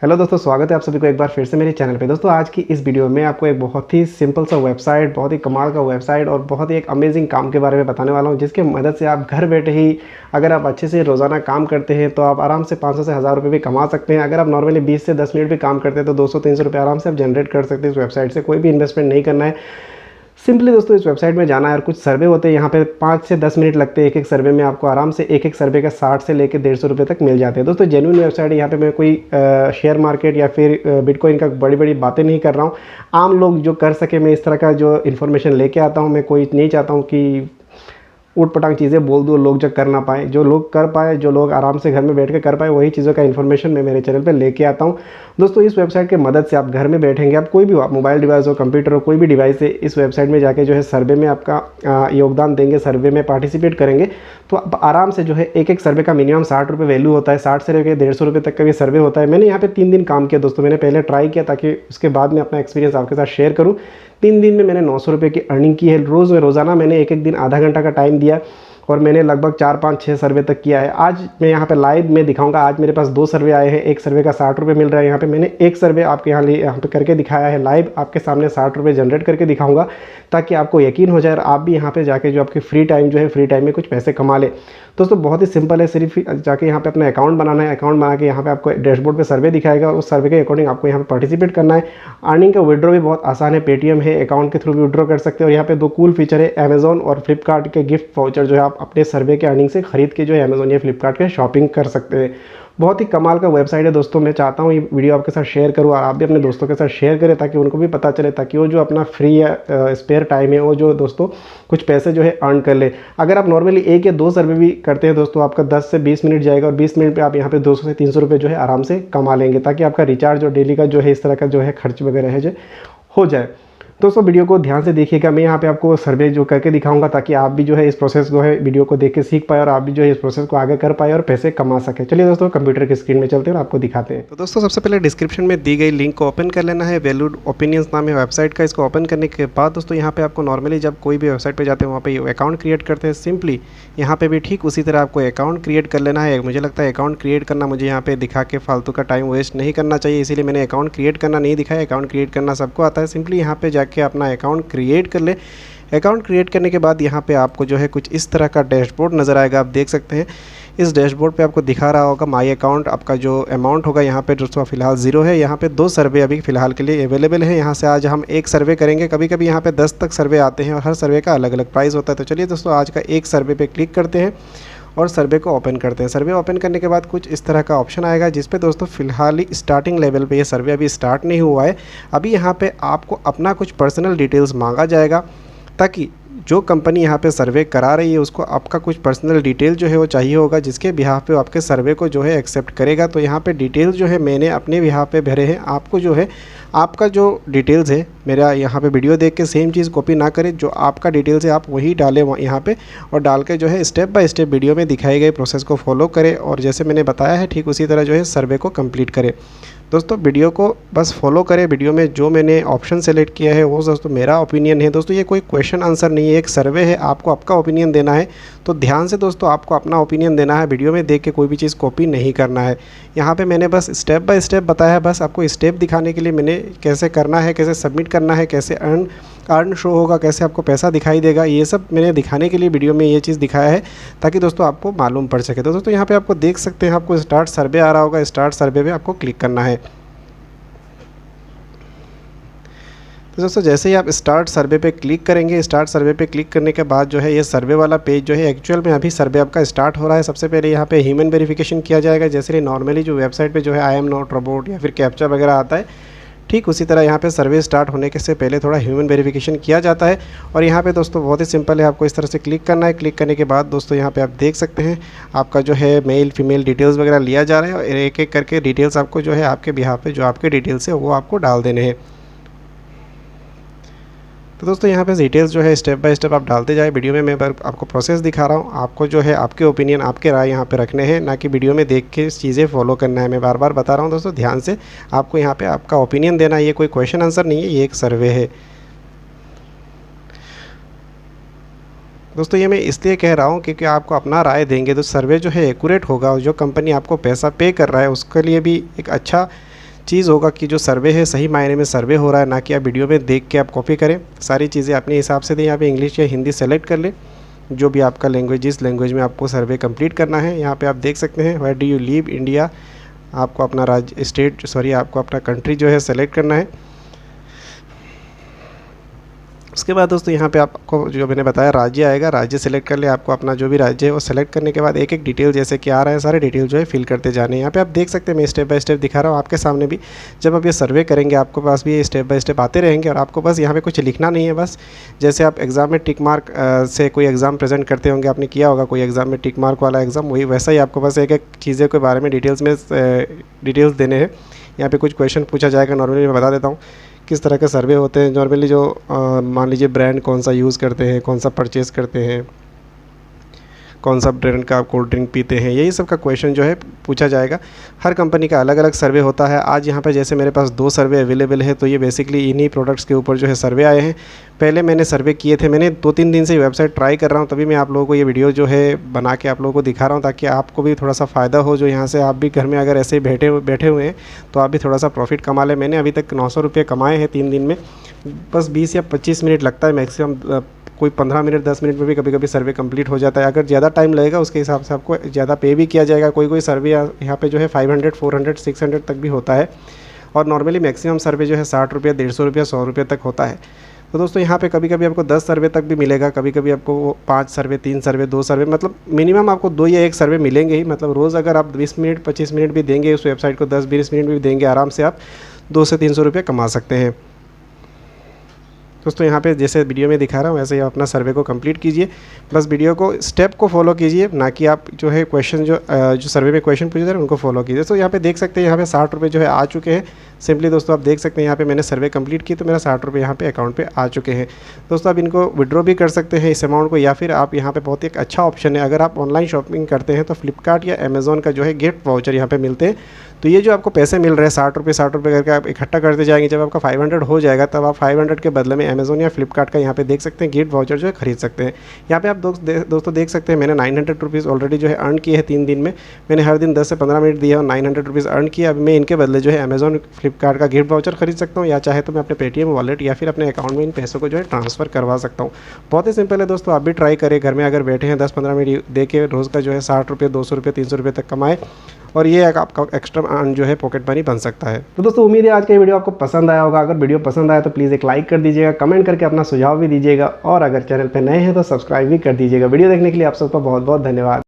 Hello दोस्तों, स्वागत है आप सभी को एक बार फिर से मेरे चैनल पे। दोस्तों आज की इस वीडियो में आपको एक बहुत ही सिंपल सा वेबसाइट, बहुत ही कमाल का वेबसाइट और बहुत ही एक अमेजिंग काम के बारे में बताने वाला हूँ, जिसके मदद से आप घर बैठे ही अगर आप अच्छे से रोज़ाना काम करते हैं तो आप आराम से 500 से 1000 रुपये भी कमा सकते हैं। अगर आप नॉर्मली 20 से 10 मिनट भी काम करते हैं तो 200-300 रुपये आराम से आप जनरेट कर सकते हैं इस वेबसाइट से। कोई भी इन्वेस्टमेंट नहीं करना है। सिंपली दोस्तों इस वेबसाइट में जाना है और कुछ सर्वे होते हैं। यहाँ पे 5 से 10 मिनट लगते हैं एक एक सर्वे में। आपको आराम से एक एक सर्वे का 60 से लेकर 150 रुपये तक मिल जाते हैं। दोस्तों जेन्युइन वेबसाइट है। यहाँ पे मैं कोई शेयर मार्केट या फिर बिटकॉइन का बड़ी बड़ी बातें नहीं कर रहा हूँ। आम लोग जो कर सके मैं इस तरह का जो इन्फॉर्मेशन लेके आता हूँ। मैं कोई नहीं चाहता हूँ कि ऊट पटांग चीज़ें बोल दूँ, लोग जो कर ना पाए। जो लोग कर पाए, जो लोग आराम से घर में बैठ के कर पाए, वही चीज़ों का इन्फॉर्मेशन मैं मेरे चैनल पे लेके आता हूँ। दोस्तों इस वेबसाइट की मदद से आप घर में बैठेंगे, आप कोई भी मोबाइल डिवाइस हो, कंप्यूटर हो, कोई भी डिवाइस है, इस वेबसाइट में जाके जो है सर्वे में आपका योगदान देंगे, सर्वे में पार्टिसिपेट करेंगे तो आप आराम से जो है एक एक सर्वे का मिनिमम 60 रुपये वैल्यू होता है। 60 से लेकर 150 रुपये तक का भी सर्वे होता है। मैंने यहाँ पे 3 दिन काम किया दोस्तों। मैंने पहले ट्राई किया ताकि उसके बाद में अपना एक्सपीरियंस आपके साथ शेयर करूँ। 3 दिन में मैंने 900 रुपये की अर्निंग की है। रोज़ाना मैंने एक एक दिन आधा घंटा का टाइम दिया और मैंने लगभग 4-5-6 सर्वे तक किया है। आज मैं यहाँ पे लाइव में दिखाऊंगा। आज मेरे पास 2 सर्वे आए हैं। एक सर्वे का 60 रुपये मिल रहा है। यहाँ पे मैंने एक सर्वे आपके यहाँ पे करके दिखाया है। लाइव आपके सामने 60 रुपये जनरेट करके दिखाऊंगा ताकि आपको यकीन हो जाए और आप भी यहाँ पे जाके जो आपकी फ्री टाइम जो है, फ्री टाइम में कुछ पैसे कमा ले। दोस्तों बहुत ही सिंपल है। सिर्फ जाके यहाँ पे अपना अकाउंट बनाना है। अकाउंट बना के यहाँ पे आपको डैशबोर्ड पे सर्वे दिखाएगा और उस सर्वे के अकॉर्डिंग आपको यहाँ पे पार्टिसिपेट करना है। अर्निंग का विड्रॉ भी बहुत आसान है। पेटीएम है, अकाउंट के थ्रू भी विड्रॉ कर सकते हैं। और यहाँ पे 2 कूल फीचर है, अमेजॉन और फ्लिपकार्ट के गिफ्ट वाउचर जो है आप अपने सर्वे के अर्निंग से खरीद के जो है अमेजॉन या फ्लिपकार्ट के शॉपिंग कर सकते हैं। बहुत ही कमाल का वेबसाइट है दोस्तों। मैं चाहता हूँ ये वीडियो आपके साथ शेयर करूँ और आप भी अपने दोस्तों के साथ शेयर करें ताकि उनको भी पता चले, ताकि वो जो अपना फ्री या स्पेयर टाइम है वो जो दोस्तों कुछ पैसे जो है अर्न कर ले। अगर आप नॉर्मली 1 या 2 सर्वे भी करते हैं दोस्तों, आपका 10 से 20 मिनट जाएगा और 20 मिनट पे आप यहाँ पे 200 से 300 रुपये जो है आराम से कमा लेंगे, ताकि आपका रिचार्ज और डेली का जो है इस तरह का जो है खर्च वगैरह है जो हो जाए। दोस्तों वीडियो को ध्यान से देखिएगा। मैं यहाँ पे आपको सर्वे जो करके दिखाऊंगा ताकि आप भी जो है इस प्रोसेस को है वीडियो को देख के सीख पाए और आप भी जो है इस प्रोसेस को आगे कर पाए और पैसे कमा सके। चलिए दोस्तों कंप्यूटर की स्क्रीन में चलते हैं और आपको दिखाते हैं। तो दोस्तों सबसे पहले डिस्क्रिप्शन में दी गई लिंक को ओपन कर लेना है। वैल्यूड ओपिनियंस नाम है वेबसाइट का। इसको ओपन करने के बाद दोस्तों यहाँ पे आपको नॉर्मली जब कोई भी वेबसाइट पर जाते हैं वहाँ पे अकाउंट क्रिएट करते हैं। सिंपली यहाँ पे भी ठीक उसी तरह आपको अकाउंट क्रिएट कर लेना है। मुझे लगता है अकाउंट क्रिएट करना मुझे यहाँ पे दिखा के फालतू का टाइम वेस्ट नहीं करना चाहिए, इसीलिए मैंने अकाउंट क्रिएट करना नहीं दिखाया। अकाउंट क्रिएट करना सबको आता है। सिंपली यहाँ पे जाके अपना अकाउंट क्रिएट कर ले। अकाउंट क्रिएट करने के बाद यहाँ पे आपको जो है कुछ इस तरह का डैशबोर्ड नज़र आएगा। आप देख सकते हैं इस डैशबोर्ड पे आपको दिखा रहा होगा माई अकाउंट। आपका जो अमाउंट होगा यहाँ पे दोस्तों फ़िलहाल 0 है। यहाँ पे 2 सर्वे अभी फ़िलहाल के लिए अवेलेबल है। यहाँ से आज हम एक सर्वे करेंगे। कभी कभी यहाँ पे 10 तक सर्वे आते हैं और हर सर्वे का अलग अलग प्राइस होता है। तो चलिए दोस्तों आज का एक सर्वे पे क्लिक करते हैं और सर्वे को ओपन करते हैं। सर्वे ओपन करने के बाद कुछ इस तरह का ऑप्शन आएगा जिस पे दोस्तों फ़िलहाल ही स्टार्टिंग लेवल पे ये सर्वे अभी स्टार्ट नहीं हुआ है। अभी यहाँ पे आपको अपना कुछ पर्सनल डिटेल्स मांगा जाएगा ताकि जो कंपनी यहाँ पे सर्वे करा रही है उसको आपका कुछ पर्सनल डिटेल जो है वो चाहिए होगा, जिसके बिहाफ पे आपके सर्वे को जो है एक्सेप्ट करेगा। तो यहाँ पे डिटेल्स जो है मैंने अपने बिहाफ पे भरे हैं। आपको जो है आपका जो डिटेल्स है मेरा यहाँ पे वीडियो देख के सेम चीज़ कॉपी ना करें। जो आपका डिटेल्स है आप वही डालें यहाँ पे और डाल के जो है स्टेप बाय स्टेप वीडियो में दिखाए गए प्रोसेस को फॉलो करें और जैसे मैंने बताया है ठीक उसी तरह जो है सर्वे को कंप्लीट करें। दोस्तों वीडियो को बस फॉलो करें। वीडियो में जो मैंने ऑप्शन सेलेक्ट किया है वो दोस्तों मेरा ओपिनियन है। दोस्तों ये कोई क्वेश्चन आंसर नहीं है, एक सर्वे है। आपको आपका ओपिनियन देना है तो ध्यान से दोस्तों आपको अपना ओपिनियन देना है। वीडियो में देख के कोई भी चीज़ कॉपी नहीं करना है। यहाँ पे मैंने बस स्टेप बाय स्टेप बताया है। बस आपको स्टेप दिखाने के लिए मैंने कैसे करना है, कैसे सबमिट करना है, कैसे अर्न शो होगा, कैसे आपको पैसा दिखाई देगा, ये सब मैंने दिखाने के लिए वीडियो में ये चीज़ दिखाया है ताकि दोस्तों आपको मालूम पड़ सके। तो दोस्तों यहाँ पे आपको देख सकते हैं आपको स्टार्ट सर्वे आ रहा होगा। स्टार्ट सर्वे पे आपको क्लिक करना है। तो दोस्तों जैसे ही आप स्टार्ट सर्वे पे क्लिक करेंगे, स्टार्ट सर्वे पे क्लिक करने के बाद जो है ये सर्वे वाला पेज जो है एक्चुअल में अभी सर्वे आपका स्टार्ट हो रहा है। सबसे पहले यहाँ पे ह्यूमन वेरिफिकेशन किया जाएगा। जैसे नॉर्मली जो वेबसाइट पे जो है आई एम नॉट रोबोट या फिर कैप्चा वगैरह आता है, ठीक उसी तरह यहाँ पे सर्वे स्टार्ट होने के से पहले थोड़ा ह्यूमन वेरिफिकेशन किया जाता है। और यहाँ पे दोस्तों बहुत ही सिंपल है, आपको इस तरह से क्लिक करना है। क्लिक करने के बाद दोस्तों यहाँ पे आप देख सकते हैं आपका जो है मेल फीमेल डिटेल्स वगैरह लिया जा रहा है और एक एक करके डिटेल्स आपको जो है आपके बिहाफ पे जो आपके डिटेल्स है वो आपको डाल देने हैं। तो दोस्तों यहाँ पे डिटेल्स जो है स्टेप बाय स्टेप आप डालते जाए। वीडियो में मैं आपको प्रोसेस दिखा रहा हूँ। आपको जो है आपके ओपिनियन, आपके राय यहाँ पे रखने हैं, ना कि वीडियो में देख के चीज़ें फॉलो करना है। मैं बार बार बता रहा हूँ दोस्तों ध्यान से आपको यहाँ पे आपका ओपिनियन देना है। ये कोई क्वेश्चन आंसर नहीं है, ये एक सर्वे है। दोस्तों ये मैं इसलिए कह रहा हूँ क्योंकि आपको अपना राय देंगे तो सर्वे जो है एक्यूरेट होगा और जो कंपनी आपको पैसा पे कर रहा है उसके लिए भी एक अच्छा चीज़ होगा कि जो सर्वे है सही मायने में सर्वे हो रहा है, ना कि आप वीडियो में देख के आप कॉपी करें। सारी चीज़ें अपने हिसाब से दें। यहाँ पे इंग्लिश या हिंदी सेलेक्ट कर लें, जो भी आपका लैंग्वेज, जिस लैंग्वेज में आपको सर्वे कंप्लीट करना है। यहाँ पे आप देख सकते हैं where do you live India, आपको अपना राज्य आपको अपना कंट्री जो है सेलेक्ट करना है। उसके बाद दोस्तों यहाँ पे आपको जो मैंने बताया राज्य आएगा, राज्य सेलेक्ट कर ले। आपको अपना जो भी राज्य है वो सेलेक्ट करने के बाद एक एक डिटेल जैसे कि आ रहा है, सारे डिटेल जो है फिल करते जाने हैं। यहाँ पे आप देख सकते हैं मैं स्टेप बाय स्टेप दिखा रहा हूँ आपके सामने भी। जब आप ये सर्वे करेंगे आपके पास भी ये स्टेप बाय स्टेप आते रहेंगे और आपको बस यहाँ पे कुछ लिखना नहीं है। बस जैसे आप एग्ज़ाम में टिक मार्क से कोई एग्ज़ाम प्रेजेंट करते होंगे, आपने किया होगा कोई एग्ज़ाम में टिक मार्क वाला एग्ज़ाम, वही वैसा ही आपको बस एक एक चीज़ों के बारे में डिटेल्स देने हैं। यहाँ पे कुछ क्वेश्चन पूछा जाएगा, नॉर्मली मैं बता देता हूँ किस तरह के सर्वे होते हैं। नॉर्मली जो मान लीजिए ब्रांड कौन सा यूज़ करते हैं, कौन सा परचेज़ करते हैं, कौन सा ब्रांड का आप कोल्ड ड्रिंक पीते हैं, यही सब का क्वेश्चन जो है पूछा जाएगा। हर कंपनी का अलग अलग सर्वे होता है। आज यहाँ पे जैसे मेरे पास 2 सर्वे अवेलेबल है, तो ये बेसिकली इन्हीं प्रोडक्ट्स के ऊपर जो है सर्वे आए हैं। पहले मैंने सर्वे किए थे, मैंने 2-3 दिन से ये वेबसाइट ट्राई कर रहा हूँ, तभी मैं आप लोगों को ये वीडियो जो है बना के आप लोगों को दिखा रहा हूँ, ताकि आपको भी थोड़ा सा फ़ायदा हो। जो यहाँ से आप भी घर में अगर ऐसे ही बैठे हुए हैं तो आप भी थोड़ा सा प्रॉफिट कमा लें। मैंने अभी तक 900 रुपये कमाए हैं 3 दिन में। बस 20 या 25 मिनट लगता है मैक्सिमम, कोई 15 मिनट 10 मिनट में भी कभी कभी सर्वे कंप्लीट हो जाता है। अगर ज़्यादा टाइम लगेगा उसके हिसाब से आपको ज़्यादा पे भी किया जाएगा। कोई सर्वे यहाँ पे जो है 500, 400, 600 तक भी होता है, और नॉर्मली मैक्सिमम सर्वे जो है 60 रुपये, 150 रुपये, 100 रुपये तक होता है। तो दोस्तों यहाँ पे कभी कभी आपको 10 सर्वे तक भी मिलेगा, कभी कभी आपको 5 सर्वे, 3 सर्वे, 2 सर्वे, मतलब मिनिमम आपको 2 या 1 सर्वे मिलेंगे ही। मतलब रोज़ अगर आप 20 मिनट 25 मिनट भी देंगे उस वेबसाइट को, 10-20 मिनट भी देंगे, आराम से आप 200 से 300 रुपये कमा सकते हैं। दोस्तों यहाँ पे जैसे वीडियो में दिखा रहा हूँ वैसे ही आप अपना सर्वे को कंप्लीट कीजिए। बस वीडियो को स्टेप को फॉलो कीजिए, ना कि आप जो है क्वेश्चन जो सर्वे में क्वेश्चन पूछे जा रहे हैं उनको फॉलो कीजिए। तो यहाँ पे देख सकते हैं यहाँ पे 60 रुपये जो है आ चुके हैं। सिंपली दोस्तों आप देख सकते हैं यहाँ पे मैंने सर्वे कंप्लीट की तो मेरा 60 रुपये यहाँ पे अकाउंट पे आ चुके हैं। दोस्तों आप इनको विड्रॉ भी कर सकते हैं इस अमाउंट को, या फिर आप यहाँ पे बहुत ही एक अच्छा ऑप्शन है, अगर आप ऑनलाइन शॉपिंग करते हैं तो फ्लिपकार्ट या अमेज़ॉन का जो है गिफ्ट वाउचर यहाँ पे मिलते हैं। तो ये जो आपको पैसे मिल रहे हैं 60 रुपये करके आप इकट्ठा करते जाएंगे, जब आपका 500 हो जाएगा तब आप 500 के बदले में अमेज़ॉन या फ्लिपकार्ट का यहाँ पे देख सकते हैं गिफ्ट वाउचर जो है खरीद सकते हैं। यहाँ पे आप दोस्तों देख सकते हैं मैंने 900 रुपीज़ ऑलरेडी जो है अर्न किए हैं 3 दिन में। मैंने हर दिन 10 से 15 मिनट दिए और 900 रुपीज़ अर्न किया। अब मैं इनके बदले जो है अमेज़ॉन फ्लिपकार्ट का गिफ्ट वाउचर खरीद सकता हूँ, या चाहे तो मैं अपने पेटीएम वॉलेट या फिर अपने अकाउंट में इन पैसों को जो है ट्रांसफ़र करवा सकता हूँ। बहुत ही सिंपल है दोस्तों, आप भी ट्राई करें। घर में अगर बैठे हैं 10-15 मिनट दे के रोज़ का जो है 60 रुपये, 200 रुपये, 300 रुपये तक कमाए, और ये आपका एक्स्ट्रा अर्न जो है पॉकेट मनी बन सकता है। तो दोस्तों उम्मीद है आज का ये वीडियो आपको पसंद आया होगा। अगर वीडियो पसंद आया तो प्लीज़ एक लाइक कर दीजिएगा, कमेंट करके अपना सुझाव भी दीजिएगा, और अगर चैनल पर नए हैं तो सब्सक्राइब भी कर दीजिएगा। वीडियो देखने के लिए आप सबका बहुत बहुत धन्यवाद।